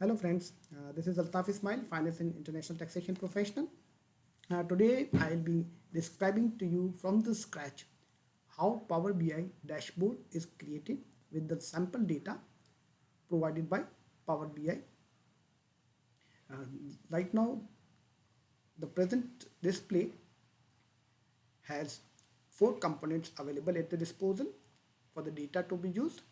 Hello friends, this is Altaf Ismail, Finance and International Taxation Professional. Today I'll be describing to you from the scratch how Power BI dashboard is created with the sample data provided by Power BI. Right now the present display has four components available at the disposal for the data to be used.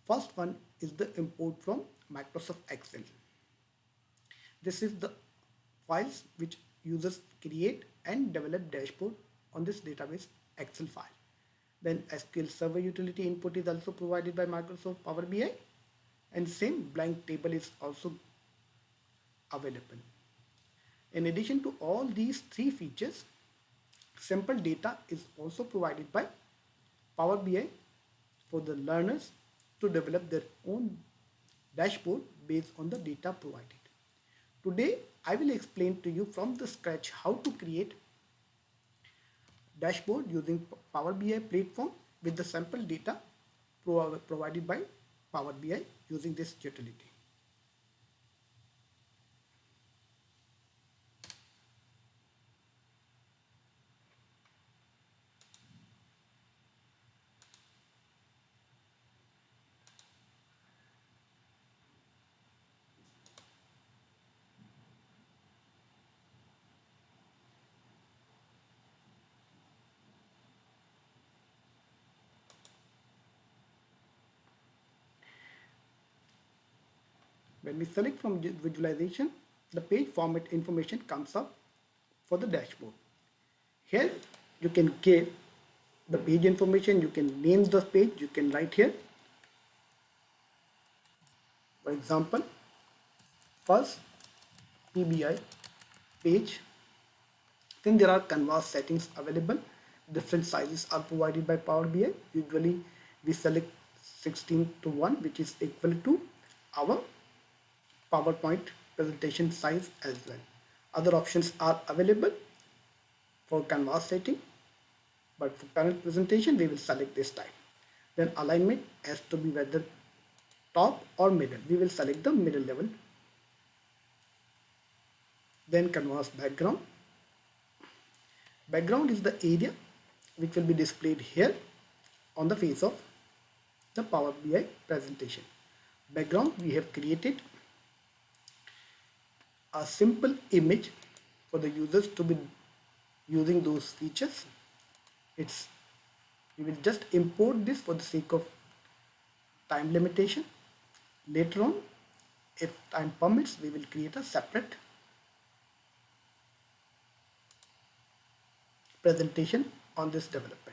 First one is the import from Microsoft Excel. This is the files which users create and develop dashboard on this database Excel file. Then SQL Server utility input is also provided by Microsoft Power BI, and same blank table is also available. In addition to all these three features, sample data is also provided by Power BI for the learners to develop their own dashboard based on the data provided. Today, I will explain to you from the scratch how to create dashboard using Power BI platform with the sample data provided by Power BI using this utility. When we select from visualization, the page format information comes up for the dashboard. Here you can give the page information, you can name the page, you can write here. For example, first PBI page. Then there are canvas settings available. Different sizes are provided by Power BI. Usually we select 16 to 1, which is equal to our PowerPoint presentation size as well. Other options are available for canvas setting, but for current presentation we will select this type. Then alignment has to be whether top or middle. We will select the middle level. Then canvas background. Background is the area which will be displayed here on the face of the Power BI presentation. Background, we have created a simple image for the users to be using those features. We will just import this for the sake of time limitation. Later on, if time permits, we will create a separate presentation on this development.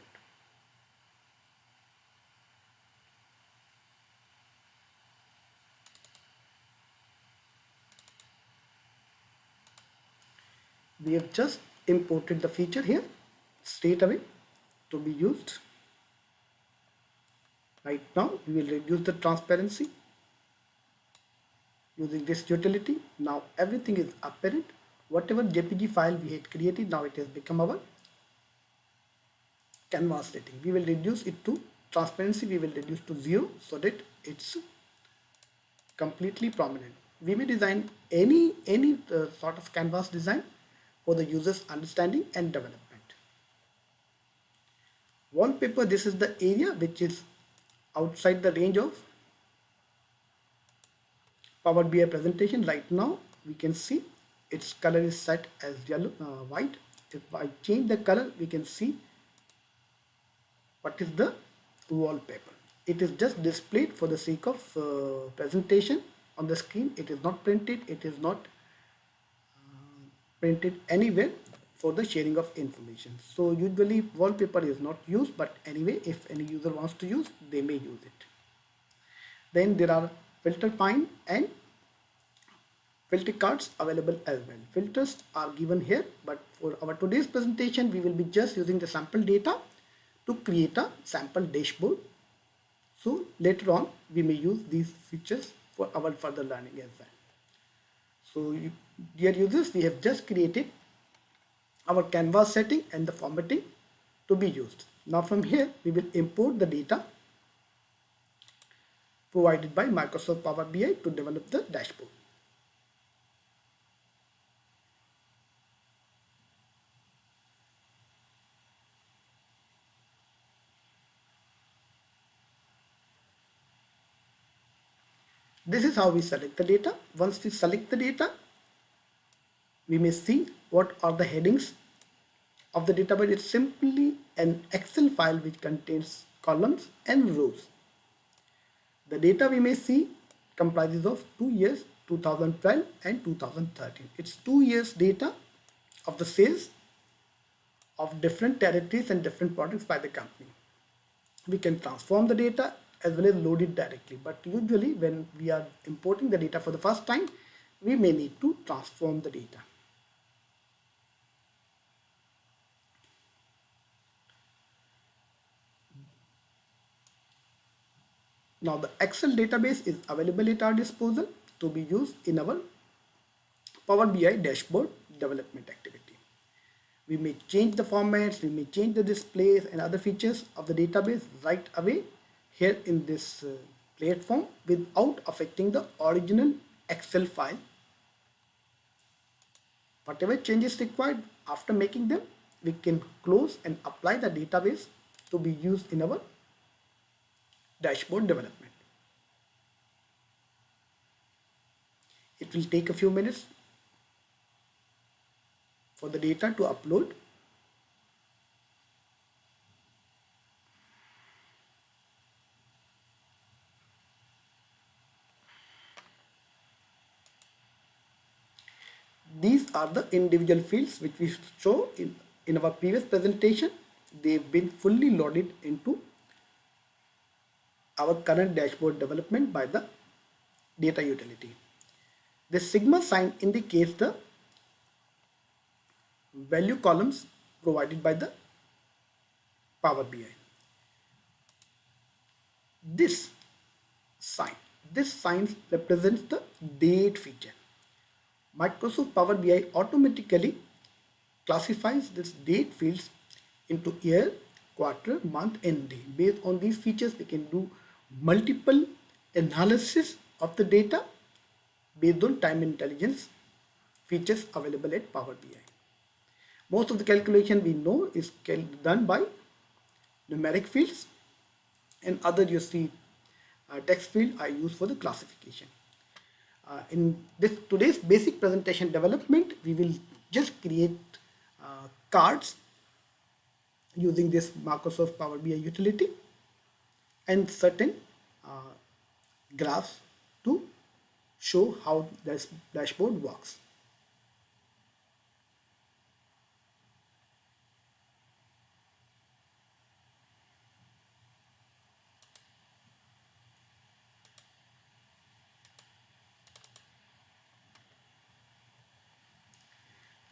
We have just imported the feature here straight away to be used. Right now we will reduce the transparency using this utility. Now everything is apparent. Whatever JPG file we had created, now it has become our canvas setting. We will reduce it to transparency, we will reduce to 0 so that it's completely prominent. We may design any sort of canvas design for the user's understanding and development. Wallpaper, this is the area which is outside the range of Power BI presentation. Right now we can see its color is set as yellow, white. If I change the color, we can see what is the wallpaper. It is just displayed for the sake of presentation on the screen. It is not printed, it is not printed anywhere for the sharing of information. So usually wallpaper is not used, but anyway, if any user wants to use, they may use it. Then there are filter pane and filter cards available as well. Filters are given here, but for our today's presentation, we will be just using the sample data to create a sample dashboard. So later on, we may use these features for our further learning as well. So dear users, we have just created our canvas setting and the formatting to be used. Now from here, we will import the data provided by Microsoft Power BI to develop the dashboard. This is how we select the data. Once we select the data, we may see what are the headings of the database. It's simply an Excel file which contains columns and rows. The data we may see comprises of 2 years, 2012 and 2013. It's 2 years data of the sales of different territories and different products by the company. We can transform the data as well as load it directly. But usually when we are importing the data for the first time, we may need to transform the data. Now the Excel database is available at our disposal to be used in our Power BI dashboard development activity. We may change the formats, we may change the displays and other features of the database right away here in this platform without affecting the original Excel file. Whatever changes required after making them, we can close and apply the database to be used in our dashboard development. It will take a few minutes for the data to upload. These are the individual fields which we show in our previous presentation. They've been fully loaded into our current dashboard development by the data utility. The sigma sign indicates the value columns provided by the Power BI. This sign, this sign represents the date feature. Microsoft Power BI automatically classifies this date fields into year, quarter, month and day. Based on these features, we can do multiple analysis of the data based on time intelligence features available at Power BI. Most of the calculation we know is done by numeric fields, and other you see text field I use for the classification. In this today's basic presentation development, we will just create cards using this Microsoft Power BI utility and certain graphs to show how this dashboard works.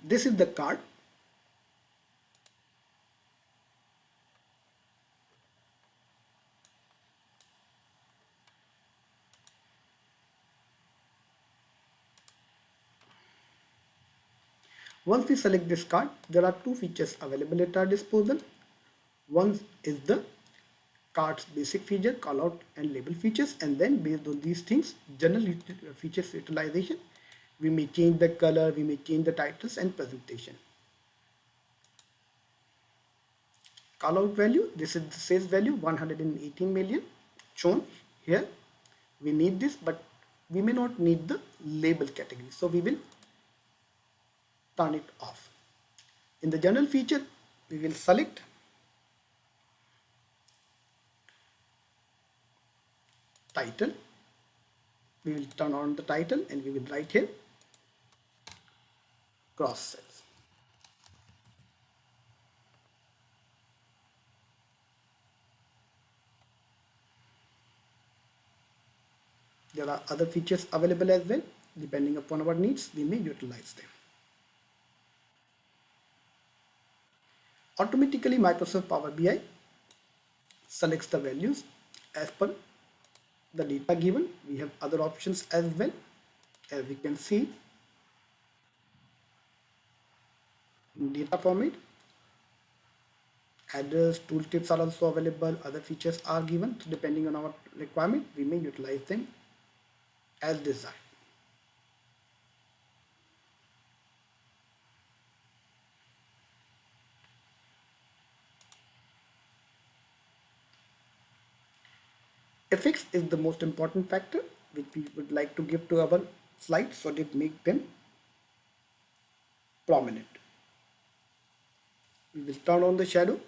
This is the card. Once we select this card, there are two features available at our disposal. One is the card's basic feature, callout and label features, and then based on these things, general features utilization, we may change the color, we may change the titles and presentation. Callout value, this is the sales value 118 million shown here. We need this, but we may not need the label category, so we will turn it off. In the general feature, we will select title. We will turn on the title and we will write here cross sales. There are other features available as well. Depending upon our needs, we may utilize them. Automatically, Microsoft Power BI selects the values as per the data given. We have other options as well, as we can see in data format, Adders, tooltips are also available. Other features are given. So depending on our requirement, we may utilize them as desired. Effects is the most important factor which we would like to give to our slides so that make them prominent. We will turn on the shadow.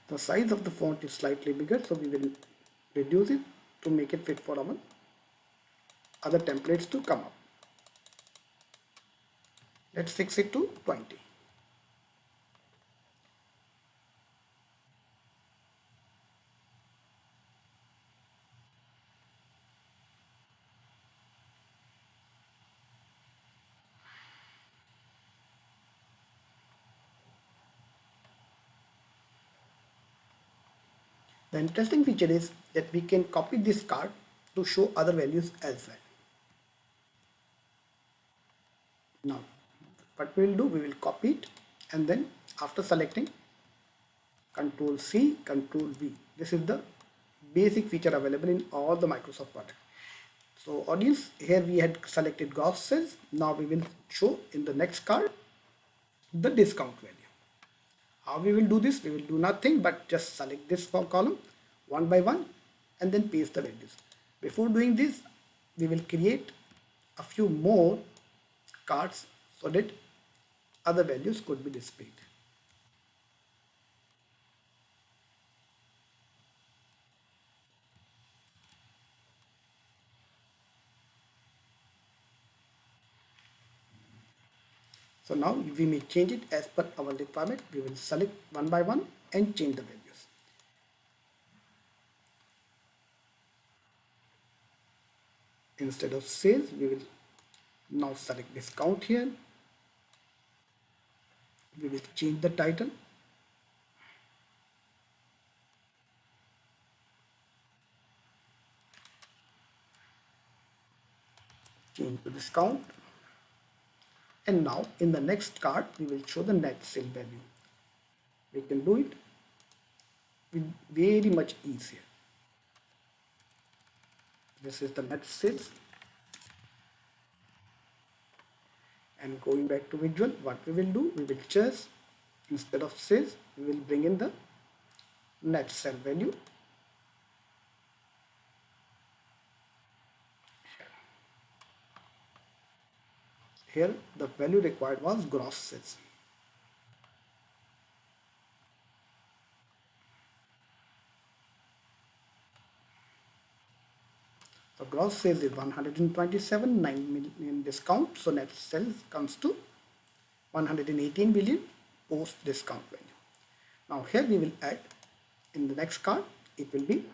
The size of the font is slightly bigger, so we will reduce it to make it fit for our other templates to come up. Let's fix it to 20. The interesting feature is that we can copy this card to show other values as well. Now, what we will do, we will copy it and then after selecting Control C, Control V. This is the basic feature available in all the Microsoft products. So audience, here we had selected gross sales. Now we will show in the next card the discount value. How we will do this? We will do nothing but just select this for column one by one and then paste the values. Before doing this, we will create a few more cards so that other values could be displayed. So now we may change it as per our requirement. We will select one by one and change the values. Instead of sales, we will now select discount here. We will change the title. Change to discount. And now in the next card, we will show the net sale value. We can do it with very much easier. This is the net sales. And going back to visual, what we will do, we will just, instead of sales, we will bring in the net sale value. Here the value required was gross sales. So gross sales is 127, 9 million discount. So net sales comes to 118 billion post discount value. Now here we will add in the next card, it will be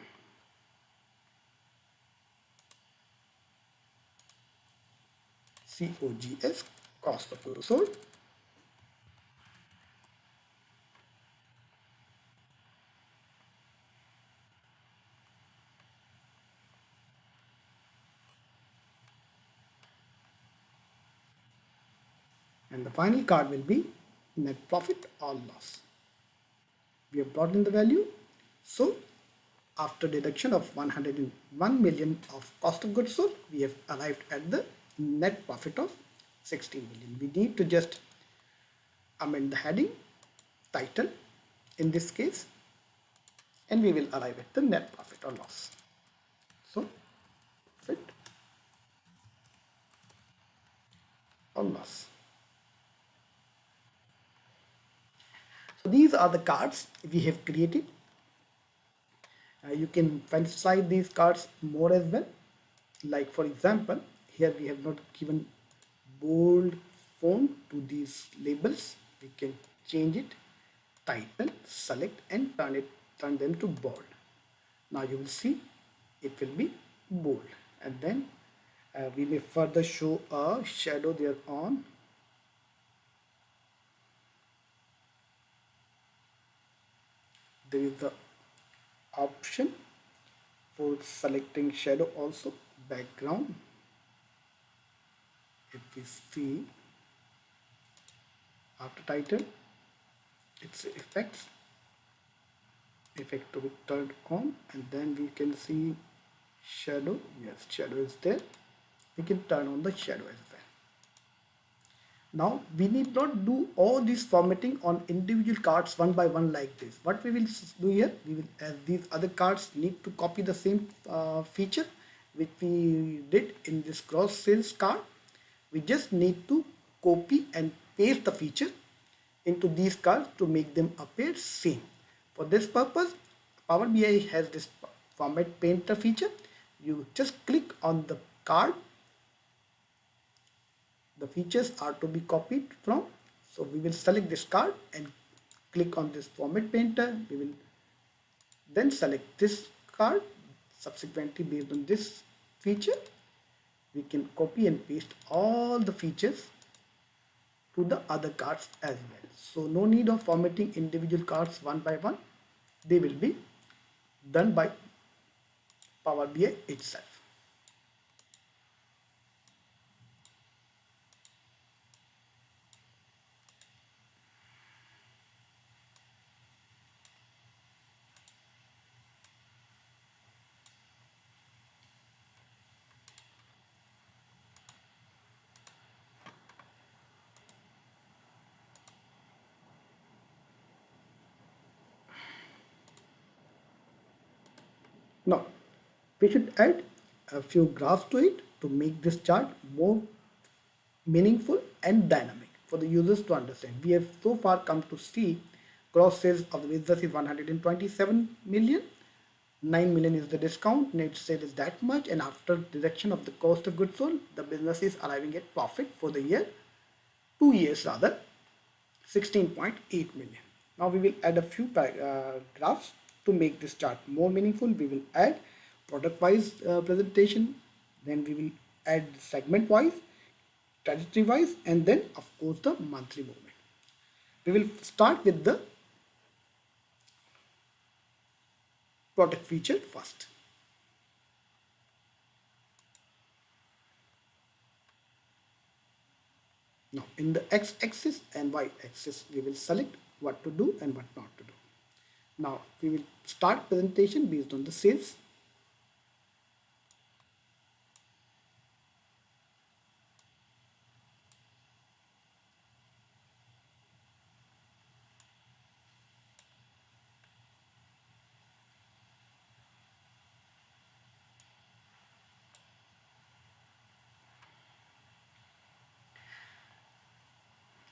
COGS, cost of goods sold. And the final card will be net profit or loss. We have brought in the value. So after deduction of 101 million of cost of goods sold, we have arrived at the net profit of 16 million. We need to just amend the heading, title in this case, and we will arrive at the net profit or loss. So profit or loss. So these are the cards we have created. You can fantasize these cards more as well. Like for example, here we have not given bold font to these labels. We can change it, title, select and turn them to bold. Now you will see it will be bold, and then we may further show a shadow there on. There is the option for selecting shadow also, background. If we see after title, it's effect to be turned on, and then we can see shadow. Yes, shadow is there. We can turn on the shadow as well. Now we need not do all this formatting on individual cards one by one like this. What we will do here, we will, as these other cards need to copy the same feature which we did in this cross sales card. We just need to copy and paste the feature into these cards to make them appear same. For this purpose, Power BI has this format painter feature. You just click on the card, the features are to be copied from. So we will select this card and click on this format painter. We will then select this card. Subsequently, based on this feature, we can copy and paste all the features to the other cards as well. So no need of formatting individual cards one by one. They will be done by Power BI itself. Now, we should add a few graphs to it to make this chart more meaningful and dynamic for the users to understand. We have so far come to see gross sales of the business is 127 million. 9 million is the discount, net sale is that much, and after deduction of the cost of goods sold, the business is arriving at profit for the year, 2 years rather, 16.8 million. Now we will add a few graphs to make this chart more meaningful. We will add product wise presentation, then we will add segment wise, trajectory wise, and then of course the monthly movement. We will start with the product feature first. Now in the x-axis and y-axis, we will select what to do and what not to do. Now we will start presentation based on the sales.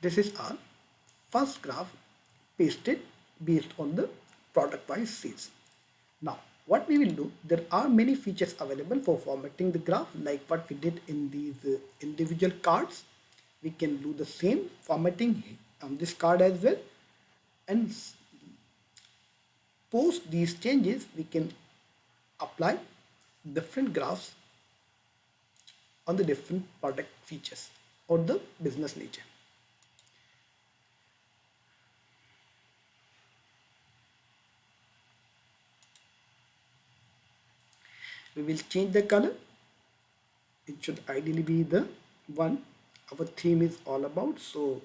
This is our first graph pasted based on the product wise sales. Now what we will do, there are many features available for formatting the graph like what we did in these individual cards. We can do the same formatting on this card as well, and post these changes we can apply different graphs on the different product features or the business nature. We will change the color. It should ideally be the one our theme is all about. So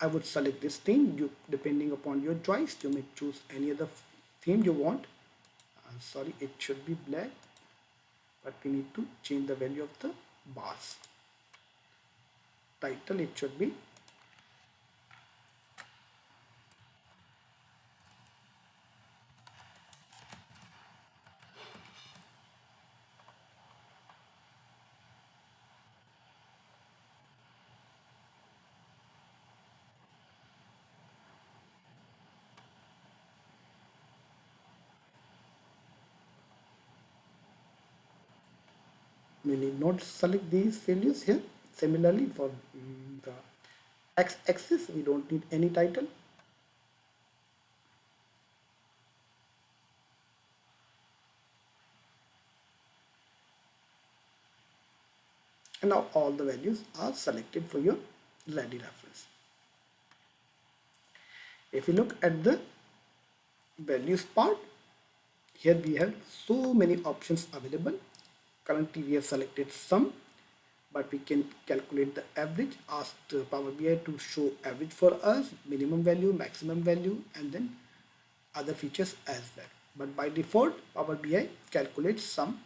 I would select this theme. You, depending upon your choice, you may choose any other theme you want. Sorry, it should be black, but we need to change the value of the bars. Title, it should be we need not select these values here. Similarly for the x-axis, we don't need any title. And now all the values are selected for your ready reference. If you look at the values part, here we have so many options available. Currently we have selected some, but we can calculate the average. Ask the Power BI to show average for us, minimum value, maximum value, and then other features as well. But by default, Power BI calculates sum.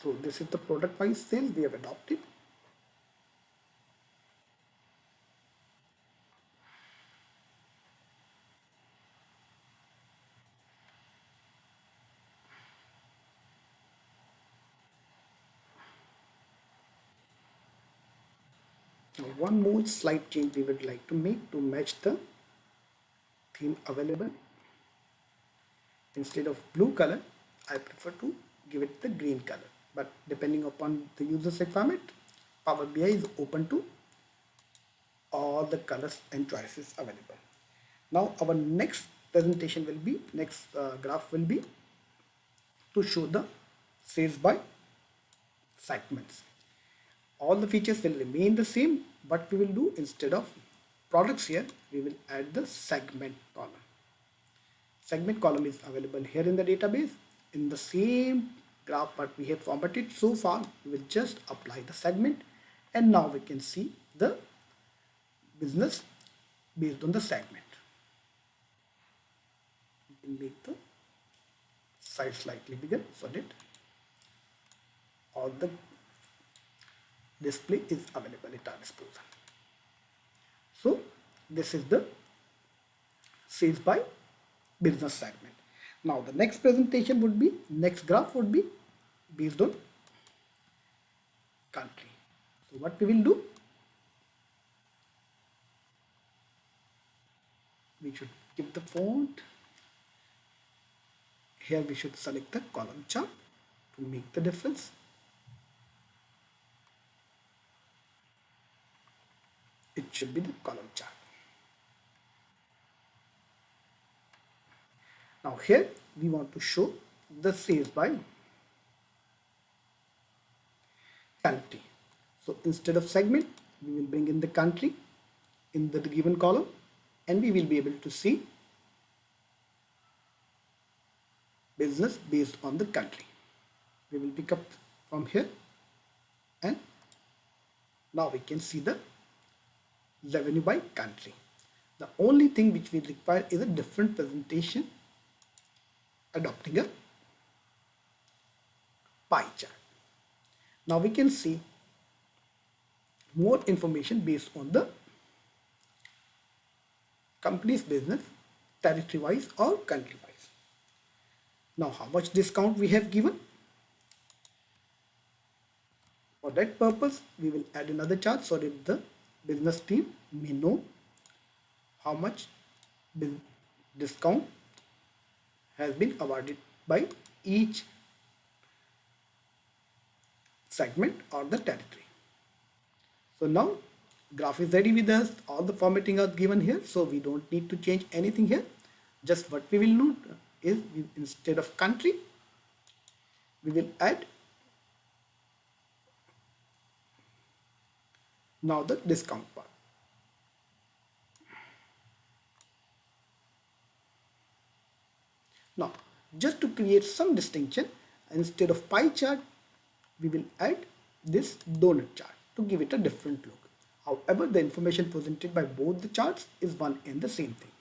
So this is the product wise sales we have adopted. Now one more slight change we would like to make to match the theme available. Instead of blue color, I prefer to give it the green color. But depending upon the user's requirement, Power BI is open to all the colors and choices available. Now our next presentation will be, next graph will be to show the sales by segments. All the features will remain the same. What we will do, instead of products here, we will add the segment column. Segment column is available here in the database. In the same graph what we have formatted so far, we will just apply the segment, and now we can see the business based on the segment. We can make the size slightly bigger so that all the display is available at our disposal. So this is the sales by business segment. Now the next presentation would be, next graph would be based on country. So what we will do, we should give the font. Here we should select the column chart to make the difference. It should be the column chart. Now here we want to show the sales by country. So instead of segment, we will bring in the country in the given column, and we will be able to see business based on the country. We will pick up from here, and now we can see the revenue by country. The only thing which we require is a different presentation, adopting a pie chart. Now we can see more information based on the company's business, territory wise or country wise. Now how much discount we have given. For that purpose, we will add another chart so that the business team may know how much discount has been awarded by each segment or the territory. So now graph is ready with us. All the formatting are given here, so we don't need to change anything here. Just what we will do is, instead of country, we will add now the discount part. Now just to create some distinction, instead of pie chart, we will add this donut chart to give it a different look. However, the information presented by both the charts is one and the same thing.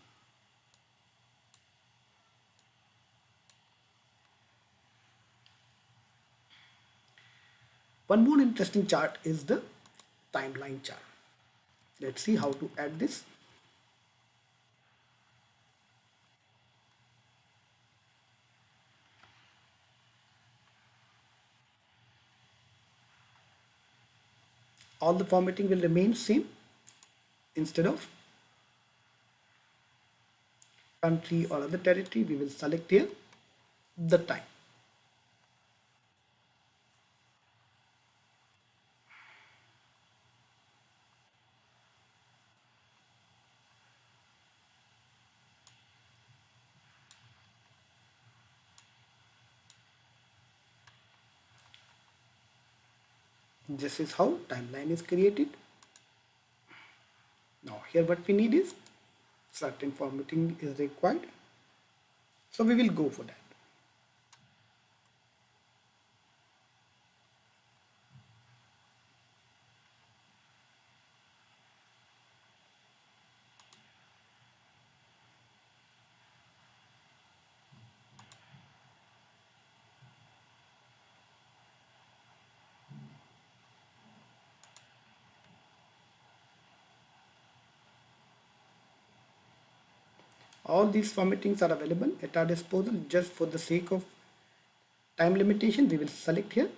One more interesting chart is the timeline chart. Let's see how to add this. All the formatting will remain same. Instead of country or other territory, we will select here the time. This is how timeline is created. Now here what we need is certain formatting is required. So we will go for that. All these formattings are available at our disposal. Just for the sake of time limitation, we will select here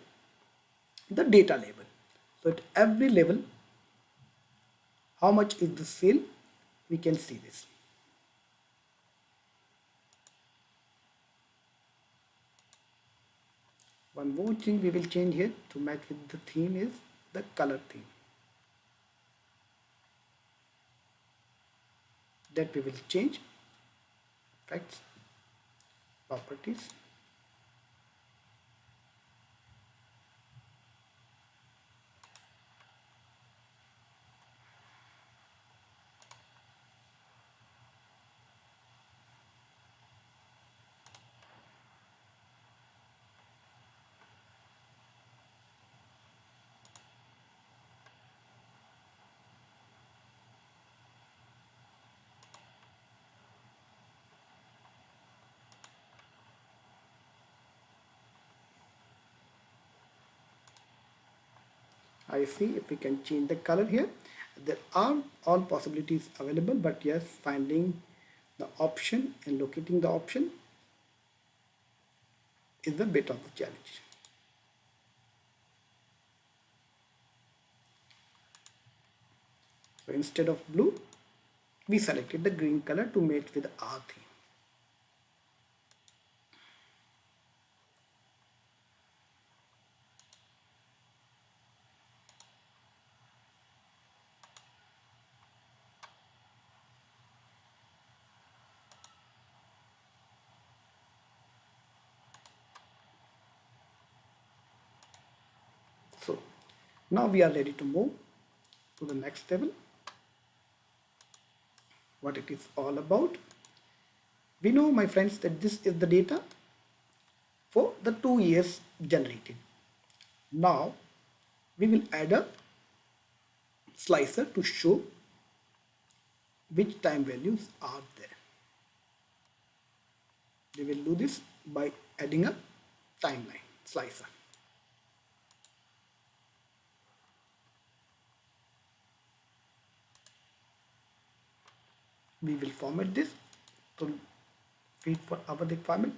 the data label. So at every level, how much is the sale, we can see this. One more thing we will change here to match with the theme is the color theme. That we will change. Effects, properties. I see if we can change the color here. There are all possibilities available, but yes, finding the option and locating the option is a bit of a challenge. So instead of blue, we selected the green color to match with our theme. So now we are ready to move to the next level. What it is all about. We know, my friends, that this is the data for the 2 years generated. Now we will add a slicer to show which time values are there. We will do this by adding a timeline slicer. We will format this to fit for our requirement.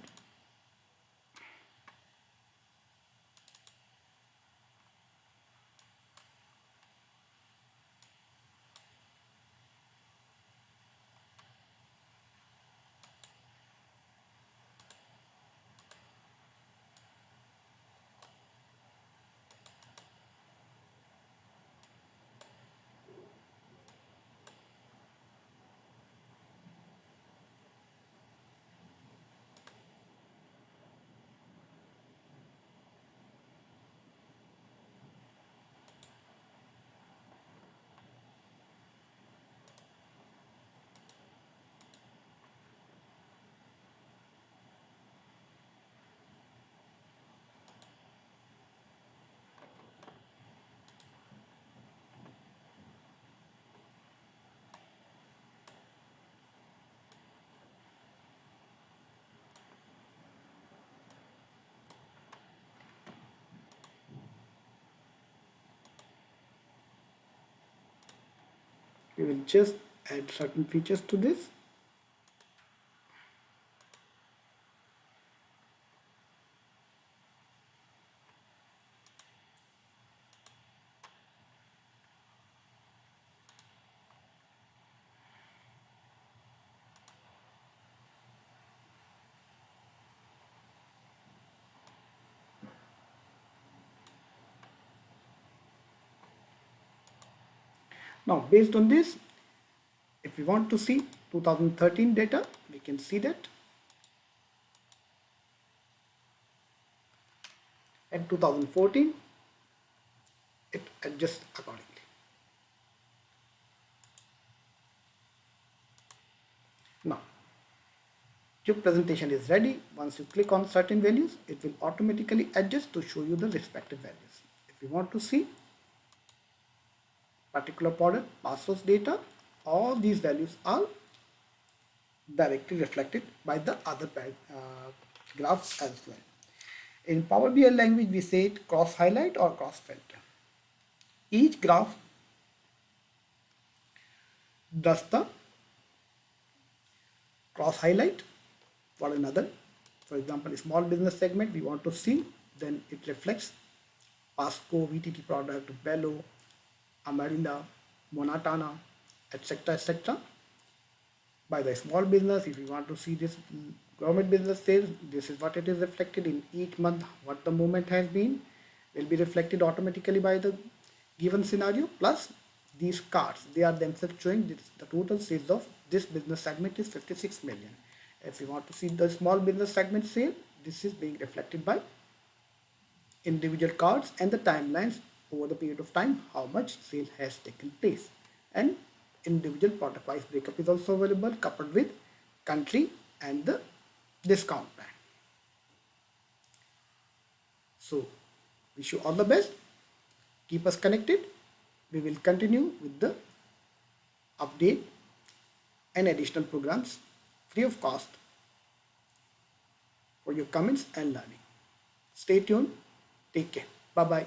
We will just add certain features to this. Now, based on this, if we want to see 2013 data, we can see that at 2014, it adjusts accordingly. Now, your presentation is ready. Once you click on certain values, it will automatically adjust to show you the respective values. If you want to see particular product past source data, all these values are directly reflected by the other graphs as well. In Power BI language, we say it cross highlight or cross filter. Each graph does the cross highlight for another. For example, a small business segment we want to see, then it reflects Pasco, VTT product, Bello, Amarilla, Monatana, etc. etc. By the small business, if you want to see this government business sales, this is what it is reflected in each month, what the movement has been, will be reflected automatically by the given scenario. Plus these cards, they are themselves showing this, the total sales of this business segment is 56 million. If you want to see the small business segment sale, this is being reflected by individual cards and the timelines over the period of time, how much sale has taken place. And individual product wise breakup is also available, coupled with country and the discount plan. So wish you all the best. Keep us connected. We will continue with the update and additional programs free of cost for your comments and learning. Stay tuned. Take care. Bye bye.